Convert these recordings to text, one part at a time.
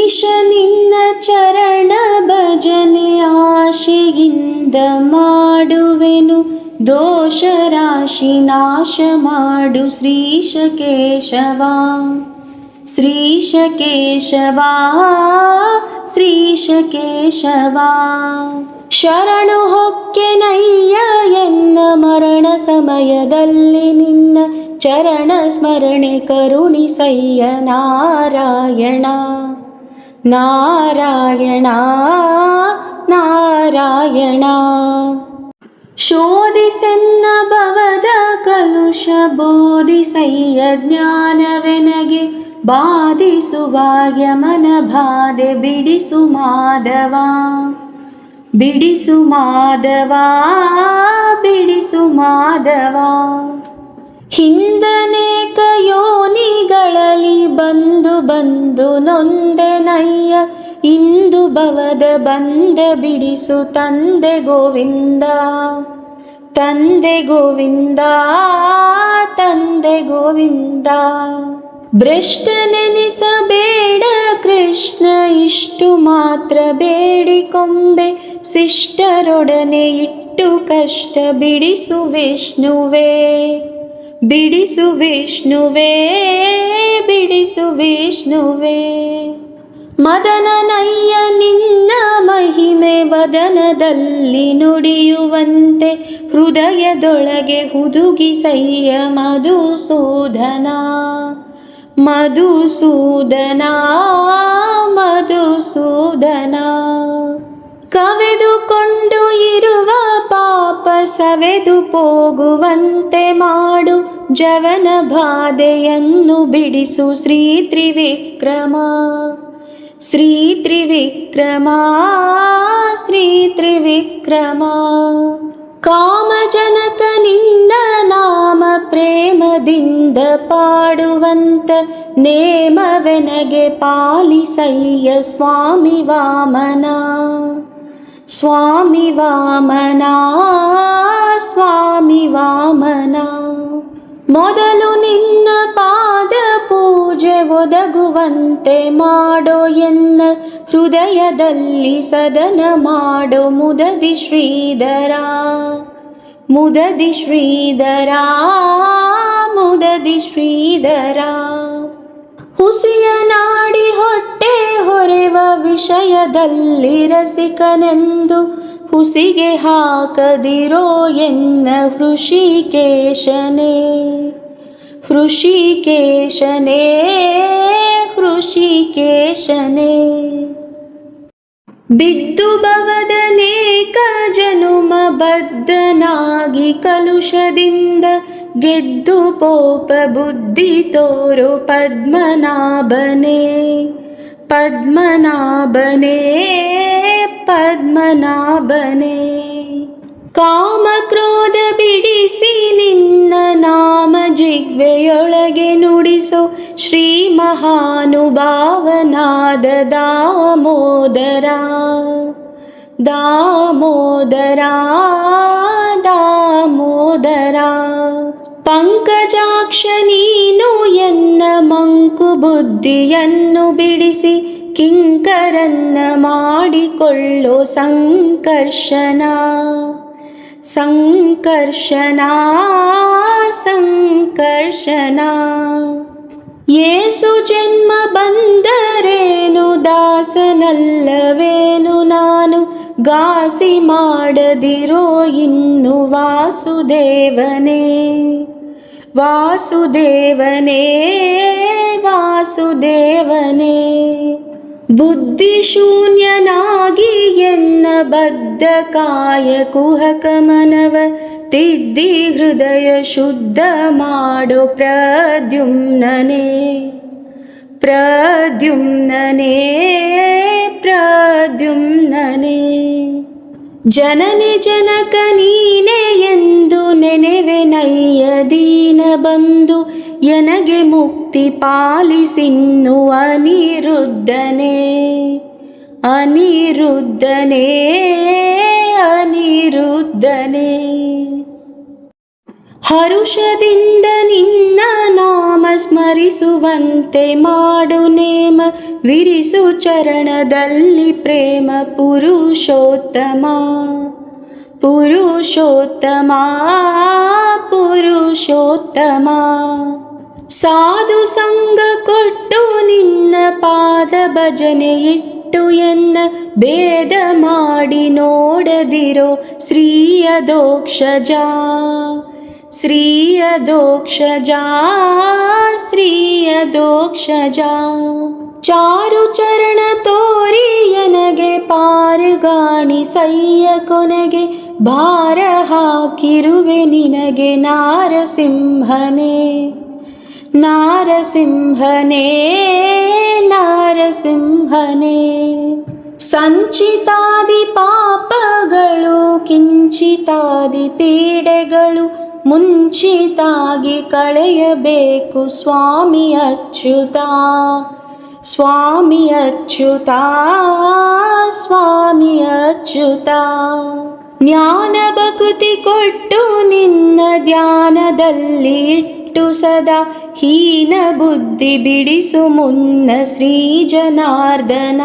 ಈಶ ನಿನ್ನ ಚರಣ ಭಜನೆ ಆಶೆಯಿಂದ ಮಾಡುವೆನು, ದೋಷ ರಾಶಿ ನಾಶ ಮಾಡು ಶ್ರೀಶ ಕೇಶವ. ಶ್ರೀಶ ಕೇಶವ ಶ್ರೀಶ ಕೇಶವ. ಶರಣು ಹೊಕ್ಕೆನಯ್ಯ ಎನ್ನ ಮರಣ ಸಮಯದಲ್ಲಿ ನಿನ್ನ ಚರಣ ಸ್ಮರಣೆ ಕರುಣಿಸಯ್ಯ ನಾರಾಯಣ. ನಾರಾಯಣ ನಾರಾಯಣ. ಶೋಧಿಸೆನ್ನ ಭವದ ಕಲುಷ ಬೋಧಿಸಯ್ಯ ಜ್ಞಾನವೆನಗೆ, ಬಾಧಿಸುವ ಯಮನ ಬಾಧೆ ಬಿಡಿಸು ಮಾಧವ. ಬಿಡಿಸು ಮಾಧವ ಬಿಡಿಸು ಮಾಧವ. ಹಿಂದನೇಕ ಯೋನಿಗಳಲ್ಲಿ ಬಂದು ಬಂದು ನೊಂದೆನಯ್ಯ, ಇಂದು ಭವದ ಬಂದ ಬಿಡಿಸು ತಂದೆ ಗೋವಿಂದ. ತಂದೆ ಗೋವಿಂದ ತಂದೆ ಗೋವಿಂದ. ಭ್ರಷ್ಟನೆನಿಸಬೇಡ ಕೃಷ್ಣ ಇಷ್ಟು ಮಾತ್ರ ಬೇಡಿಕೊಂಬೆ, ಶಿಷ್ಟರೊಡನೆ ಇಟ್ಟು ಕಷ್ಟ ಬಿಡಿಸು ವಿಷ್ಣುವೇ. ಬಿಡಿಸು ವಿಷ್ಣುವೇ ಬಿಡಿಸು ವಿಷ್ಣುವೇ. ಮದನನಯ್ಯ ನಿನ್ನ ಮಹಿಮೆ ವದನದಲ್ಲಿ ನುಡಿಯುವಂತೆ, ಹೃದಯದೊಳಗೆ ಹುದುಗಿಸಯ್ಯ ಮಧುಸೂದನ. ಮಧುಸೂದನ ಮಧುಸೂದನ. ಕವೆದುಕೊಂಡು ಇರುವ ಪಾಪ ಸವೆದು ಹೋಗುವಂತೆ ಮಾಡು, ಜವನ ಬಾಧೆಯನ್ನು ಬಿಡಿಸು ಶ್ರೀ ತ್ರಿವಿಕ್ರಮ. ಶ್ರೀ ತ್ರಿವಿಕ್ರಮ ಶ್ರೀ ತ್ರಿವಿಕ್ರಮ. ಕಾಮಜನಕ ನಿನ್ನ ನಾಮ ಪ್ರೇಮದಿಂದ ಪಾಡುವಂತ, ನೇಮವೆನಗೆ ಪಾಲಿಸಯ್ಯ ಸ್ವಾಮಿ ವಾಮನ. ಸ್ವಾಮಿ ವಾಮನ ಸ್ವಾಮಿ ವಾಮನ. ಮೊದಲು ನಿನ್ನ ಪಾದ ಪೂಜೆ ಒದಗುವಂತೆ ಮಾಡೋ ಎನ್ನ, ಹೃದಯದಲ್ಲಿ ಸದನ ಮಾಡೋ ಮುದದಿ ಶ್ರೀಧರ. ಮುದದಿ ಶ್ರೀಧರ ಮುದದಿ ಶ್ರೀಧರ. ಹುಸಿಯ ನಾಡಿ ಹೊಟ್ಟೆ ಹೊರೆವ ವಿಷಯದಲ್ಲಿ ರಸಿಕನೆಂದು, ಹುಸಿಗೆ ಹಾಕದಿರೋ ಎನ್ನ ಹೃಷಿಕೇಶನೇ. ಹೃಷಿಕೇಶನೇ ಹೃಷಿಕೇಶನೇ. ಬಿದ್ದು ಭವದನೇಕ ಜನುಮ ಬದ್ಧನಾಗಿ ಕಲುಷದಿಂದ, ಗೆದ್ದು ಪೋಪ ಬುದ್ಧಿ ತೋರು ಪದ್ಮನಾಭನೇ. ಪದ್ಮನಾಭನೇ ಪದ್ಮನಾಭನೇ. ಕಾಮ ಕ್ರೋಧ ಬಿಡಿಸಿ ನಿನ್ನ ನಾಮ ಜಿಹ್ವೆಯೊಳಗೆ ನುಡಿಸೋ, ಶ್ರೀ ಮಹಾನುಭಾವನಾದ ದಾಮೋದರ. ದಾಮೋದರ ದಾಮೋದರ. ಪಂಕಜಾಕ್ಷ ನೀನು ಎನ್ನ ಮಂಕು ಬುದ್ಧಿಯನ್ನು ಬಿಡಿಸಿ, ಕಿಂಕರನ್ನ ಮಾಡಿಕೊಳ್ಳೋ ಸಂಕರ್ಷಣ. ಸಂಕರ್ಷಣ ಸಂಕರ್ಷಣ. ಏಸು ಜನ್ಮ ಬಂದರೇನು ದಾಸನಲ್ಲವೇನು ನಾನು, ಗಾಸಿ ಮಾಡದಿರೋ ಇನ್ನು ವಾಸುದೇವನೇ. ವಾಸುದೇವನೇ ವಾಸುದೇವನೇ. ಬುದ್ಧಿಶೂನ್ಯನಾಗಿ ಎನ್ನ ಬದ್ಧ ಕಾಯ ಕುಹಕ ಮನವ, ತಿದ್ದಿ ಹೃದಯ ಶುದ್ಧ ಮಾಡೋ ಪ್ರದ್ಯುಮ್ನನೇ. ಪ್ರದ್ಯುಮ್ನನೇ ಪ್ರದ್ಯುಮ್ನನೇ. ಜನನಿ ಜನಕ ನೀನೆ ಎಂದು ನೆನೆವೆನಯ್ಯ ದೀನ ಬಂಧು, ಎನಗೆ ಮುಕ್ತಿ ಪಾಲಿಸಿನ್ನು ಅನಿರುದ್ಧನೇ. ಅನಿರುದ್ಧನೇ ಅನಿರುದ್ಧನೇ. ಹರುಷದಿಂದ ನಿನ್ನ ನಾಮ ಸ್ಮರಿಸುವಂತೆ ಮಾಡು ನೇಮ, ವಿರಿಸು ಚರಣದಲ್ಲಿ ಪ್ರೇಮ ಪುರುಷೋತ್ತಮ. ಪುರುಷೋತ್ತಮ ಪುರುಷೋತ್ತಮ. ಸಾಧು ಸಂಗ ಕೊಟ್ಟು ನಿನ್ನ ಪಾದ ಭಜನೆ ಇಟ್ಟು ಎನ್ನ ಭೇದ ಮಾಡಿ ನೋಡದಿರೋ ಶ್ರೀಯ ದೋಕ್ಷಜ. ಶ್ರೀಯ ದೋಕ್ಷಜ ಶ್ರೀಯ ದೋಕ್ಷಜ. ಚಾರು ಚರಣ ತೋರಿ ಎನಗೆ ಪಾರುಗಾಣಿ ಸಯ್ಯ ಕೊನೆಗೆ, ಭಾರ ಹಾಕಿರುವೆ ನಿನಗೆ ನಾರಸಿಂಹನೇ. ನಾರಸಿಂಹನೇ ನಾರಸಿಂಹನೇ. ಸಂಚಿತಾದಿ ಪಾಪಗಳು ಕಿಂಚಿತಾದಿ ಪೀಡೆಗಳು ಮುಂಚಿತಾಗಿ ಕಳೆಯಬೇಕು ಸ್ವಾಮಿ ಅಚ್ಯುತ. ಸ್ವಾಮಿ ಅಚ್ಯುತ ಸ್ವಾಮಿ ಅಚ್ಯುತ. ಜ್ಞಾನ ಭಕ್ತಿ ಕೊಟ್ಟು ನಿನ್ನ ಧ್ಯಾನದಲ್ಲಿ ಇಟ್ಟು ಸದಾ ಹೀನ ಬುದ್ಧಿ ಬಿಡಿಸು ಮುನ್ನ ಶ್ರೀ ಜನಾರ್ದನ.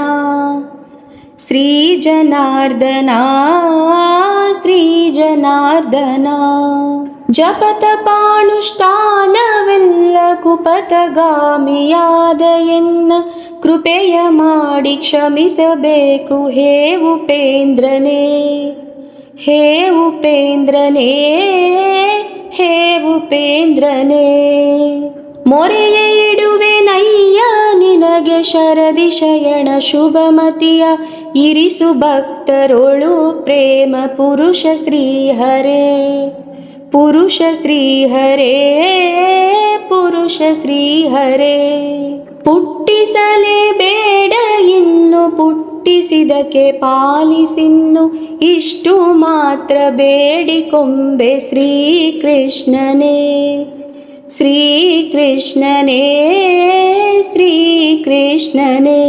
ಶ್ರೀ ಜನಾರ್ದನ ಶ್ರೀ ಜನಾರ್ದನ. ಜಪತಪಾನುಷ್ಠಾನವೆಲ್ಲ ಕುಪಥಗಾಮಿಯಾದ ಎನ್ನ ಕೃಪೆಯ ಮಾಡಿ ಕ್ಷಮಿಸಬೇಕು ಹೇ ಉಪೇಂದ್ರನೇ. ಹೇ ಉಪೇಂದ್ರನೇ ಹೇ ಉಪೇಂದ್ರನೇ. ಮೊರೆಯ ಇಡುವೆ ನಯ್ಯ ನಿನಗೆ ಶರದಿ ಶಯಣ ಶುಭಮತಿಯ, ಇರಿಸು ಭಕ್ತರೊಳು ಪ್ರೇಮ ಪುರುಷ ಶ್ರೀಹರೇ. ಪುರುಷ ಶ್ರೀಹರೇ ಪುರುಷ ಶ್ರೀಹರೇ. ಪುಟ್ಟಿಸಲೇ ಬೇಡ ಇನ್ನು ಪುಟ್ಟಿಸಿದಕ್ಕೆ ಪಾಲಿಸಿನ್ನು, ಇಷ್ಟು ಮಾತ್ರ ಬೇಡಿಕೊಂಬೆ ಶ್ರೀಕೃಷ್ಣನೇ. ಶ್ರೀಕೃಷ್ಣನೇ ಶ್ರೀಕೃಷ್ಣನೇ.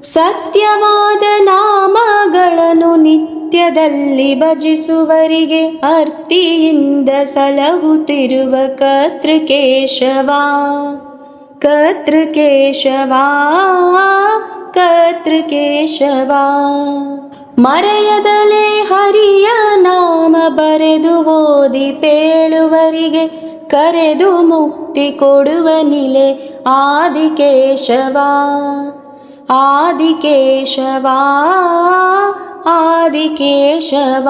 ಸತ್ಯವಾದ ನಾಮಗಳನ್ನು ನಿತ್ಯದಲ್ಲಿ ಭಜಿಸುವರಿಗೆ ಅರ್ತಿಯಿಂದ ಸಲಹುತ್ತಿರುವ ಕರ್ತೃಕೇಶವ. ಕರ್ತೃಕೇಶವ ಕರ್ತೃಕೇಶವ. ಮರೆಯದಲೇ ಹರಿಯ ನಾಮ ಬರೆದು ಓದಿ ಪೇಳುವರಿಗೆ ಕರೆದು ಮುಕ್ತಿ ಕೊಡುವ ನಿಲೆ ಆದಿಕೇಶವ. ಆದಿಕೇಶವ ಆದಿಕೇಶವ.